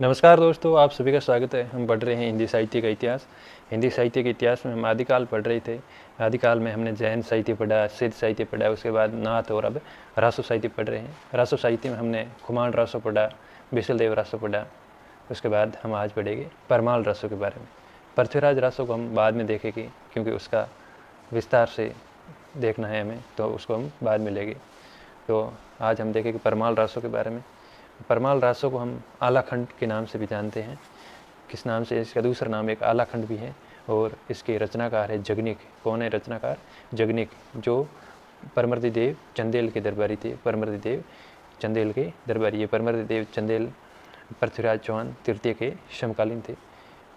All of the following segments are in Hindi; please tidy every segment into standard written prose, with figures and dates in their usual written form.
नमस्कार दोस्तों, आप सभी का स्वागत है। हम पढ़ रहे हैं हिंदी साहित्य का इतिहास। हिंदी साहित्य के इतिहास में हम आदिकाल पढ़ रहे थे। आदिकाल में हमने जैन साहित्य पढ़ा, सिद्ध साहित्य पढ़ा, उसके बाद नाथ और अब रासो साहित्य पढ़ रहे हैं। रासो साहित्य में हमने खुमान रासो पढ़ा, बिशलदेव रासो पढ़ा। उसके बाद हम आज पढ़ेंगे परमाल रासो के बारे में। पृथ्वीराज रासो को हम बाद में देखेंगे क्योंकि उसका विस्तार से देखना है हमें, तो उसको हम बाद में लेंगे। तो आज हम देखेंगे परमाल रासो के बारे में। परमाल रासो को हम आलाखंड के नाम से भी जानते हैं। किस नाम से? इसका दूसरा नाम एक आलाखंड भी है। और इसके रचनाकार है जगनिक। कौन है रचनाकार? जगनिक, जो परमर्दी देव चंदेल के दरबारी थे। परमर्दी देव चंदेल के दरबारी। ये परमर्दी देव चंदेल पृथ्वीराज चौहान तृतीय के समकालीन थे।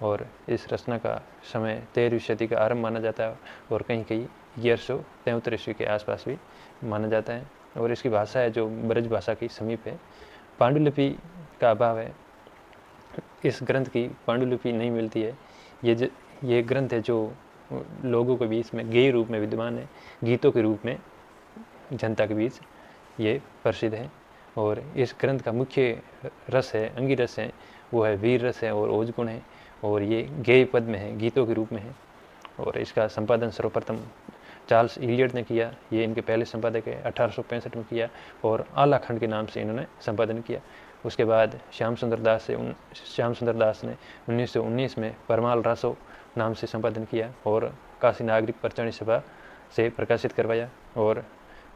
और इस रचना का समय 13वीं सदी का आरंभ माना जाता है और कहीं कहीं 1173 ईस्वी के आसपास भी माना जाता है। और इसकी भाषा है जो ब्रज भाषा की समीप है। पांडुलिपि का अभाव है। इस ग्रंथ की पांडुलिपि नहीं मिलती है। ये ग्रंथ है जो लोगों के बीच में गेय रूप में विद्यमान है, गीतों के रूप में जनता के बीच ये प्रसिद्ध है। और इस ग्रंथ का मुख्य रस है, अंगी रस है, वो है वीर रस है और ओजगुण है। और ये गेय पद में है, गीतों के रूप में है। और इसका संपादन सर्वप्रथम चार्ल्स इलियट ने किया। ये इनके पहले संपादक है, 1865 में किया और आलाखंड के नाम से इन्होंने संपादन किया। उसके बाद श्याम सुंदर दास ने 1919 में परमाल रासो नाम से संपादन किया और काशी नागरिक प्रचारणी सभा से प्रकाशित करवाया। और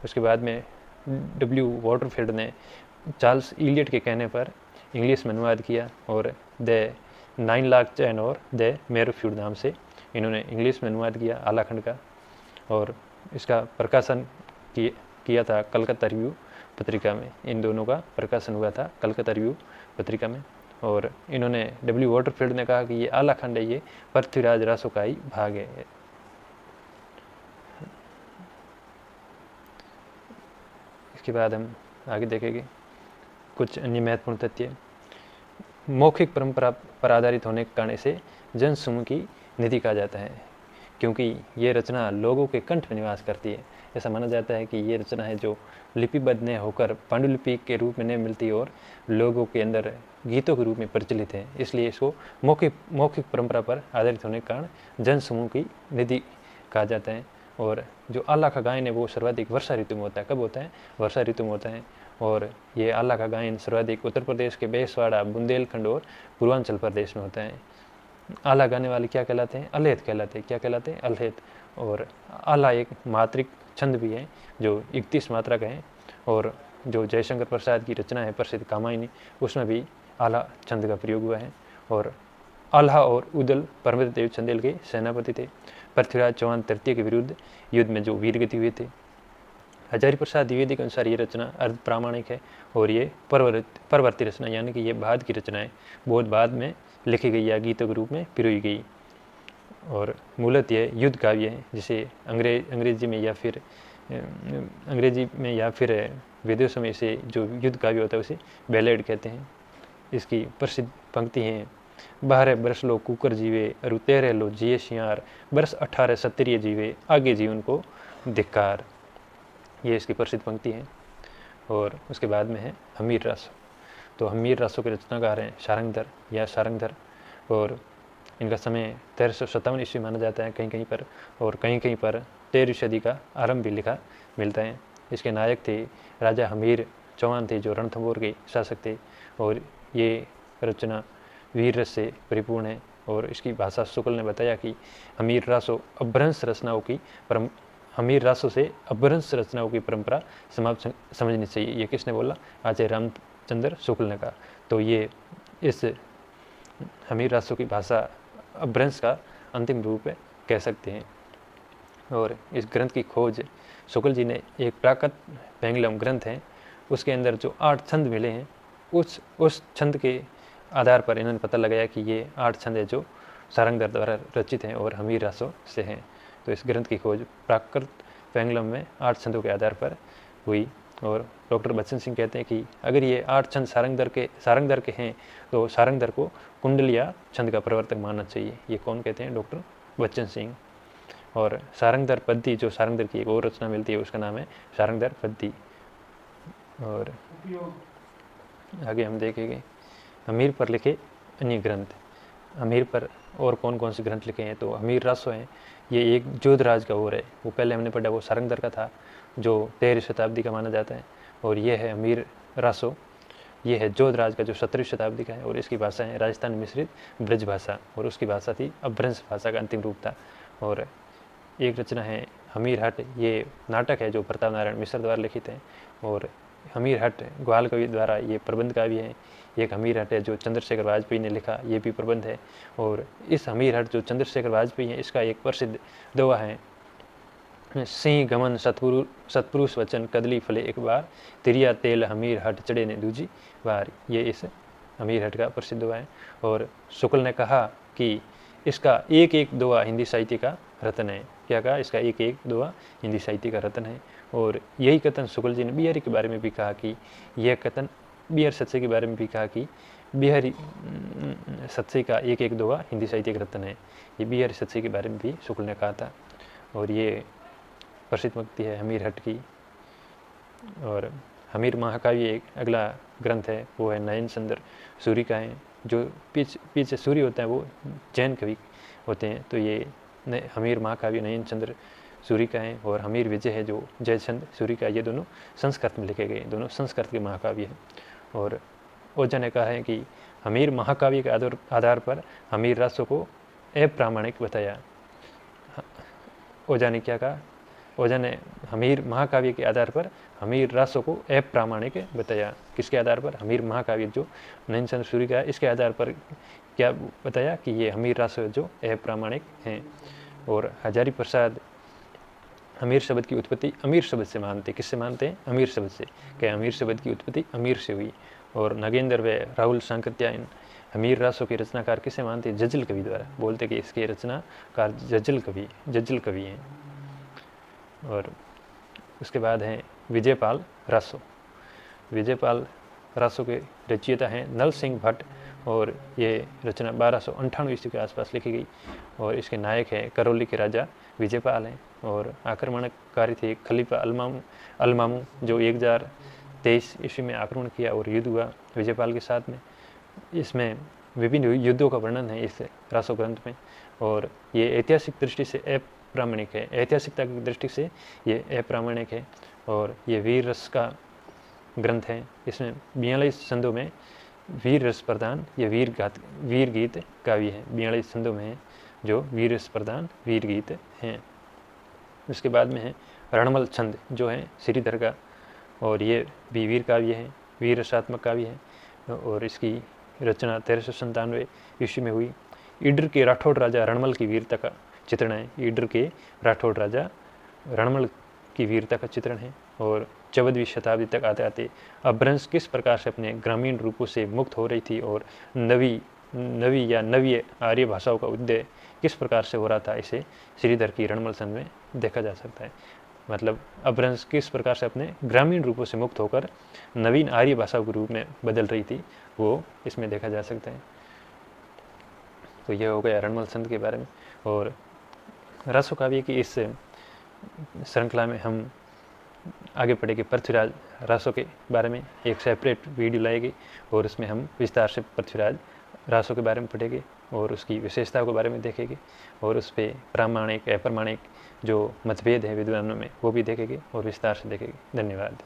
उसके बाद में डब्ल्यू वॉटरफील्ड ने चार्ल्स इलियट के कहने पर इंग्लिश में अनुवाद किया और द 9 लाख चैन और द मेरोफ्यूड नाम से इन्होंने इंग्लिश में अनुवाद किया आलाखंड का। और इसका प्रकाशन किया था कलकत्ता रिव्यू पत्रिका में। इन दोनों का प्रकाशन हुआ था कलकत्ता रिव्यू पत्रिका में। और इन्होंने डब्ल्यू वॉटरफील्ड ने कहा कि ये आलाखंड है, ये पृथ्वीराज रासो का ही भाग है। इसके बाद हम आगे देखेंगे कुछ अन्य महत्वपूर्ण तथ्य। मौखिक परंपरा पर आधारित होने के कारण इसे जन समूह की निधि कहा जाता है, क्योंकि ये रचना लोगों के कंठ में निवास करती है। ऐसा माना जाता है कि ये रचना है जो लिपिबद्ध न होकर पांडुलिपि के रूप में नहीं मिलती और लोगों के अंदर गीतों के रूप में प्रचलित है। इसलिए इसको मौखिक परंपरा पर आधारित होने के कारण जन समूह की निधि कहा जाता है। और जो आला का गायन है वो सर्वाधिक वर्षा ऋतु में होता है। कब होता है? वर्षा ऋतु में होता है। और ये आला का गायन सर्वाधिक उत्तर प्रदेश के बेसवाड़ा, बुंदेलखंड और पूर्वांचल प्रदेश में होता है। आला गाने वाले क्या कहलाते हैं? अल्हैत कहलाते हैं। क्या कहलाते हैं? अल्हैत। और आला एक मात्रिक छंद भी है जो 31 मात्रा का है। और जो जयशंकर प्रसाद की रचना है प्रसिद्ध कामायनी, उसमें भी आला छंद का प्रयोग हुआ है। और आल्हा और उदल परमदेव देव चंदेल के सेनापति थे। पृथ्वीराज चौहान तृतीय के विरुद्ध युद्ध में जो वीरगति हुए थे। हजारी प्रसाद द्विवेदी के अनुसार ये रचना अर्ध प्रामाणिक है और ये परवर्ती रचना, यानी कि ये बाद की रचना है, बहुत बाद में लिखी गई या गीतों के रूप में पिरोई गई। और मूलतः यह युद्ध काव्य है, जिसे अंग्रेजी में या फिर विदेशों में इसे जो युद्ध काव्य होता है उसे बैलेड कहते हैं। इसकी प्रसिद्ध पंक्ति हैं: 12 बरस लो कुकर जीवे, अरु 13 लो जिये सियार, बरस 18 क्षत्रिय जीवे, आगे जीवन को धिक्कार। ये इसकी प्रसिद्ध पंक्ति है। और उसके बाद में है हमीर रासो। तो हमीर रासो के रचनाकार हैं सारंगधर या सारंगधर। और इनका समय 1357 ईस्वी माना जाता है कहीं कहीं पर, और कहीं कहीं पर 13वीं सदी का आरंभ भी लिखा मिलता है। इसके नायक थे राजा हमीर चौहान थे, जो रणथंभौर के शासक थे। और ये रचना वीर रस से परिपूर्ण है। और इसकी भाषा शुक्ल ने बताया कि हमीर रासो से अपभ्रंश रचनाओं की परंपरा समाप्त समझनी चाहिए। ये किसने बोला? आचार्य रामचंद्र शुक्ल ने कहा। तो ये इस हमीर रासो की भाषा अपभ्रंश का अंतिम रूप है, कह सकते हैं। और इस ग्रंथ की खोज शुक्ल जी ने एक प्राकृत पेंगलम ग्रंथ है, उसके अंदर जो 8 छंद मिले हैं, उस छंद के आधार पर इन्होंने पता लगाया कि ये 8 छंद है जो सारंगधर द्वारा रचित हैं और हमीर रासो से हैं। तो इस ग्रंथ की खोज प्राकृत पेंगलम में 8 छंदों के आधार पर हुई। और डॉक्टर बच्चन सिंह कहते हैं कि अगर ये 8 छंद सारंगधर के हैं तो सारंगधर को कुंडलिया छंद का प्रवर्तक मानना चाहिए। ये कौन कहते हैं? डॉक्टर बच्चन सिंह। और सारंगधर पद्दी, जो सारंगधर की एक और रचना मिलती है, उसका नाम है सारंगधर पद्दी। और आगे हम देखेंगे हमीर पर लिखे अन्य ग्रंथ। हमीर पर और कौन कौन से ग्रंथ लिखे हैं, तो हमीर रासो हैं, ये एक जोधराज का और है, वो पहले हमने पढ़ा वो सारंगधर का था जो 13वीं शताब्दी का माना जाता है, और ये है हमीर रासो, ये है जोधराज का जो 17वीं शताब्दी का है, और इसकी भाषा है राजस्थान मिश्रित ब्रज भाषा, और उसकी भाषा थी अपभ्रंश भाषा का अंतिम रूप था। और एक रचना है हमीर हट, ये नाटक है जो प्रताप नारायण मिश्र द्वारा लिखित है, और हमीर हट ग्वाल कवि द्वारा ये प्रबंध काव्य है। एक हमीर हट है जो चंद्रशेखर वाजपेयी ने लिखा, ये भी प्रबंध है। और इस हमीर हट जो चंद्रशेखर वाजपेयी है, इसका एक प्रसिद्ध दोहा है, सिंह गमन सतपुरुष वचन कदली फले एक बार, तिरिया तेल हमीर हट चढ़े ने दूजी बार, ये इस हमीर हट का प्रसिद्ध दोहा है। और शुक्ल ने कहा कि इसका एक एक दोहा हिंदी साहित्य का रत्न है। क्या कहा? इसका एक एक दोहा हिंदी साहित्य का रत्न है। और यही कथन शुक्ल जी ने बिहारी के बारे में भी कहा कि यह कथन बिहार सत्से के बारे में भी कहा कि बिहारी सत्से का एक एक दोहा हिंदी साहित्य का रत्न है। ये बिहारी सत्से के बारे में भी शुक्ल ने कहा था। और ये प्रसिद्ध पंक्ति है हमीर हट की। और हमीर महाकाव्य एक अगला ग्रंथ है, वो है नयन चंद्र सूरी का है। जो पीछे सूरी होता है वो जैन कवि होते हैं, तो ये हमीर महाकाव्य नयन चंद्र सूरी का है। और हमीर विजय है जो जयचंद सूरी का, ये दोनों संस्कृत में लिखे गए, दोनों संस्कृत के महाकाव्य हैं। और ओझा ने कहा है कि हमीर महाकाव्य के आधार पर हमीर रासों को अप्रामाणिक बताया। ओझा ने क्या कहा? ओझा ने हमीर महाकाव्य के आधार पर हमीर रासों को अप्रामाणिक बताया। किसके आधार पर? हमीर महाकाव्य जो नयन चंद्र सूरी का है, इसके आधार पर क्या बताया कि ये हमीर रासो जो अप्रामाणिक हैं। और हजारी प्रसाद अमीर शब्द की उत्पत्ति अमीर शब्द से मानते। किससे मानते हैं? अमीर शब्द से। क्या अमीर शब्द की उत्पत्ति अमीर से हुई। और नगेंद्र व राहुल सांकृत्यायन हमीर रासों के रचनाकार किसे मानते? जज्जल कवि द्वारा। बोलते कि इसके रचनाकार जज्जल कवि हैं। और उसके बाद हैं विजयपाल रासो। विजयपाल रासो के रचयिता हैं नल सिंह भट्ट, और ये रचना 1298 ईस्वी के आसपास लिखी गई। और इसके नायक हैं करौली के राजा विजयपाल हैं। और आक्रमणकारी थे खलीफा अलमामू जो 1023 ईस्वी में आक्रमण किया और युद्ध हुआ विजयपाल के साथ में। इसमें विभिन्न युद्धों का वर्णन है इस रासो ग्रंथ में। और ये ऐतिहासिक दृष्टि से अप्रामाणिक है, ऐतिहासिकता की दृष्टि से ये अप्रामाणिक है। और ये वीर रस का ग्रंथ है। इसमें 42 छंदों में वीर रस प्रधान ये वीर गीत काव्य है। 42 छंदों में है जो वीर रस प्रधान वीर गीत हैं। उसके बाद में है रणमल छंद जो है श्रीधर का, और ये भी वीर काव्य है, वीर रसात्मक काव्य है। और इसकी रचना 1397 ईस्वी में हुई। ईडर के राठौड़ राजा रणमल की वीरता का चित्रण है। ईडर के राठौड़ राजा रणमल की वीरता का चित्रण है। और 14वीं शताब्दी तक आते आते अपभ्रंश किस प्रकार से अपने ग्रामीण रूपों से मुक्त हो रही थी और नवी आर्य भाषाओं का उदय किस प्रकार से हो रहा था, इसे श्रीधर की रणमल छंद में देखा जा सकता है। मतलब अपभ्रंश किस प्रकार से अपने ग्रामीण रूपों से मुक्त होकर नवीन आर्य भाषाओं के रूप में बदल रही थी, वो इसमें देखा जा सकता है। तो यह हो गया रणमल छंद के बारे में। और रासो काव्य की इस श्रृंखला में हम आगे पढ़ेंगे पृथ्वीराज रासो के बारे में, एक सेपरेट वीडियो लाएगी और उसमें हम विस्तार से पृथ्वीराज रासो के बारे में पढ़ेंगे और उसकी विशेषताओं के बारे में देखेंगे, और उस पर प्रामाणिक अप्रामाणिक जो मतभेद है विद्वानों में वो भी देखेंगे और विस्तार से देखेंगे। धन्यवाद।